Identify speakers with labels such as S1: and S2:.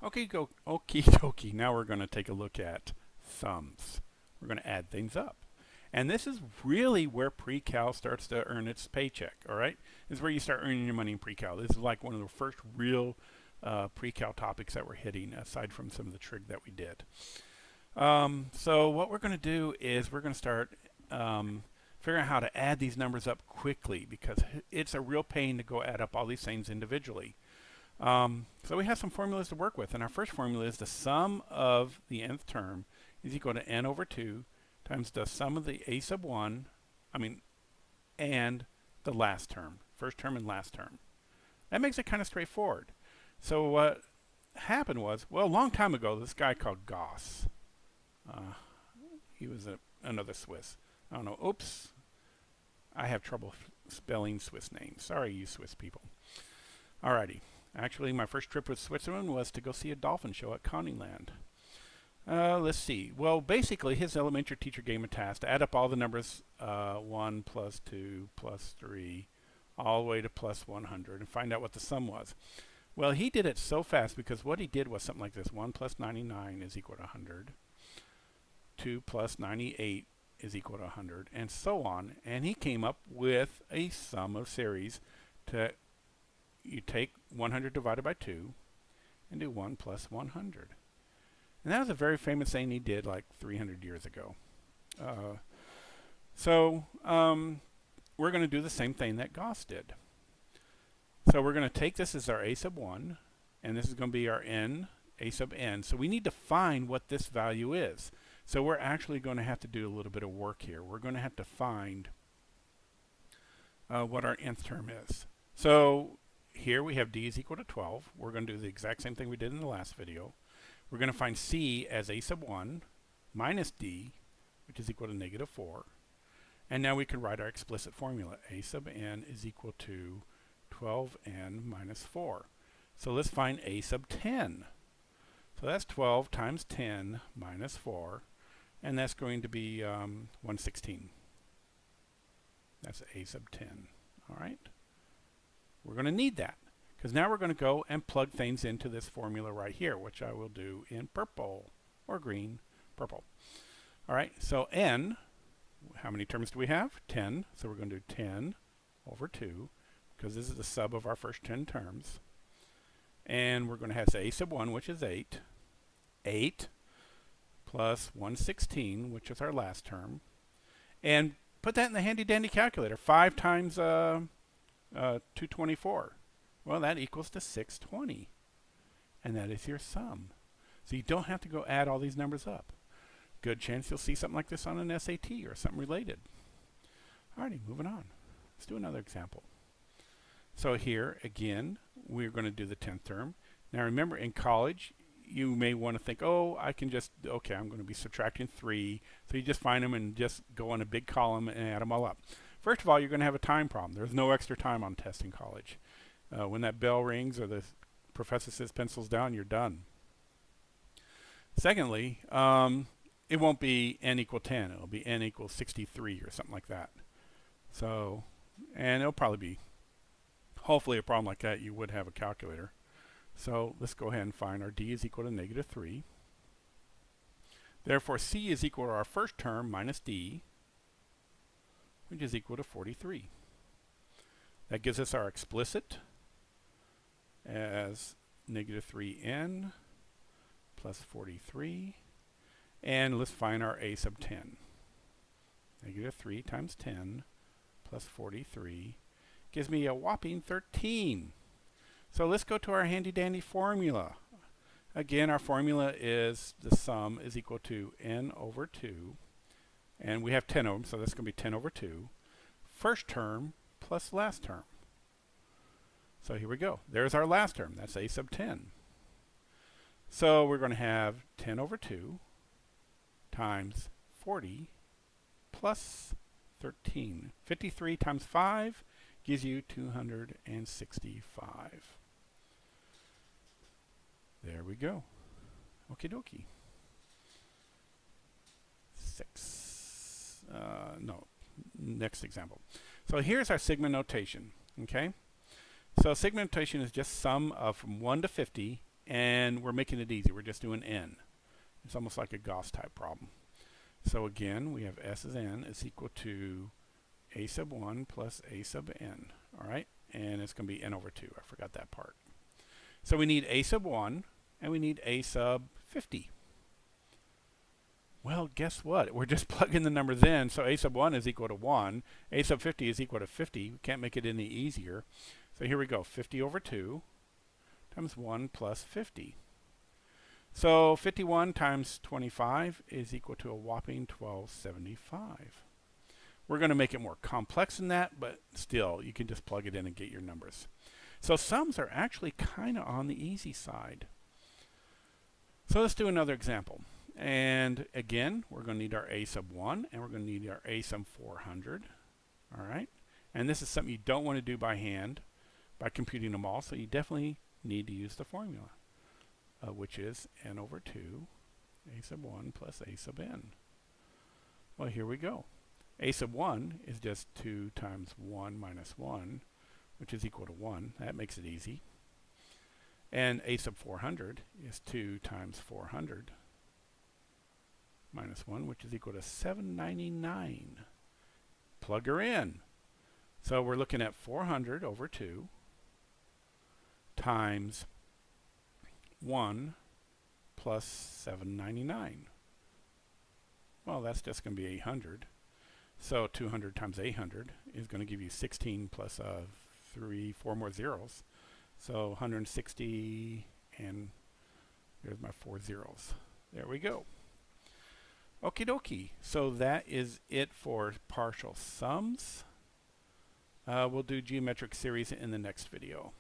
S1: Okie dokie. Now we're going to take a look at sums. We're going to add things up. And this is really where PreCal starts to earn its paycheck, all right? This is where you start earning your money in PreCal. This is like one of the first real PreCal topics that we're hitting, aside from some of the trig that we did. So what we're going to do is we're going to start figuring out how to add these numbers up quickly, because it's a real pain to go add up all these things individually. So we have some formulas to work with, and our first formula is the sum of the nth term is equal to n over 2 times the sum of the a sub 1, and the last term, first term and last term. That makes it kind of straightforward. So what happened was, well, a long time ago, this guy called Gauss, he was another Swiss. I don't know, oops, I have trouble spelling Swiss names. Sorry, you Swiss people. Alrighty. Actually, my first trip with Switzerland was to go see a dolphin show at Coneyland. Let's see. Well, basically, his elementary teacher gave him a task to add up all the numbers 1 plus 2 plus 3 all the way to plus 100 and find out what the sum was. Well, he did it so fast because what he did was something like this. 1 plus 99 is equal to 100. 2 plus 98 is equal to 100, and so on. And he came up with a sum of series to, you take 100 divided by 2 and do 1 plus 100. And that was a very famous thing he did like 300 years ago. We're going to do the same thing that Gauss did. So we're going to take this as our a sub 1, and this is going to be our n, a sub n. So we need to find what this value is. So we're actually going to have to do a little bit of work here. We're going to have to find what our nth term is. So here we have d is equal to 12. We're going to do the exact same thing we did in the last video. We're going to find c as a sub 1 minus d, which is equal to negative 4. And now we can write our explicit formula. A sub n is equal to 12n minus 4. So let's find a sub 10. So that's 12 times 10 minus 4. And that's going to be 116. That's a sub 10. All right. We're going to need that, because now we're going to go and plug things into this formula right here, which I will do in purple or green, purple. All right, so n, how many terms do we have? 10. So we're going to do 10 over 2, because this is the sub of our first 10 terms. And we're going to have a sub 1, which is 8. 8 plus 116, which is our last term. And put that in the handy-dandy calculator. 5 times 224. Well, that equals to 620. And that is your sum. So you don't have to go add all these numbers up. Good chance you'll see something like this on an SAT or something related. Alrighty, moving on. Let's do another example. So here, again, we're going to do the 10th term. Now remember, in college, you may want to think, oh, I can just, okay, I'm going to be subtracting 3. So you just find them and just go on a big column and add them all up. First of all, you're going to have a time problem. There's no extra time on tests in college. When that bell rings or the professor says pencils down, you're done. Secondly, it won't be n equal 10. It'll be n equals 63 or something like that. So, and it'll probably be, hopefully a problem like that, you would have a calculator. So let's go ahead and find our d is equal to negative 3. Therefore, c is equal to our first term minus d, which is equal to 43. That gives us our explicit as negative 3n plus 43. And let's find our a sub 10. Negative 3 times 10 plus 43 gives me a whopping 13. So let's go to our handy-dandy formula. Again, our formula is the sum is equal to n over 2. And we have 10 of them, so that's going to be 10 over 2. First term plus last term. So here we go. There's our last term. That's a sub 10. So we're going to have 10 over 2 times 40 plus 13. 53 times 5 gives you 265. There we go. Okie dokie. Next example. So here's our sigma notation. Okay. So sigma notation is just sum of from 1 to 50 and we're making it easy. We're just doing n. It's almost like a Gauss type problem. So again, we have s as n is equal to a sub 1 plus a sub n. All right, and it's going to be n over 2. I forgot that part. So we need a sub 1 and we need a sub 50. Well, guess what? We're just plugging the numbers in. So a sub 1 is equal to 1. A sub 50 is equal to 50. We can't make it any easier. So here we go. 50 over 2 times 1 plus 50. So 51 times 25 is equal to a whopping 1275. We're going to make it more complex than that, but still, you can just plug it in and get your numbers. So sums are actually kind of on the easy side. So let's do another example. And again, we're going to need our a sub 1, and we're going to need our a sub 400. All right? And this is something you don't want to do by hand, by computing them all, so you definitely need to use the formula, which is n over 2, a sub 1 plus a sub n. Well, here we go. A sub 1 is just 2 times 1 minus 1, which is equal to 1. That makes it easy. And a sub 400 is 2 times 400 minus 1, which is equal to 799. Plug her in. So we're looking at 400 over 2 times 1 plus 799. Well, that's just going to be 800. So 200 times 800 is going to give you 16 plus 4 more zeros. So 160, and there's my 4 zeros. There we go. Okie dokie. So that is it for partial sums. We'll do geometric series in the next video.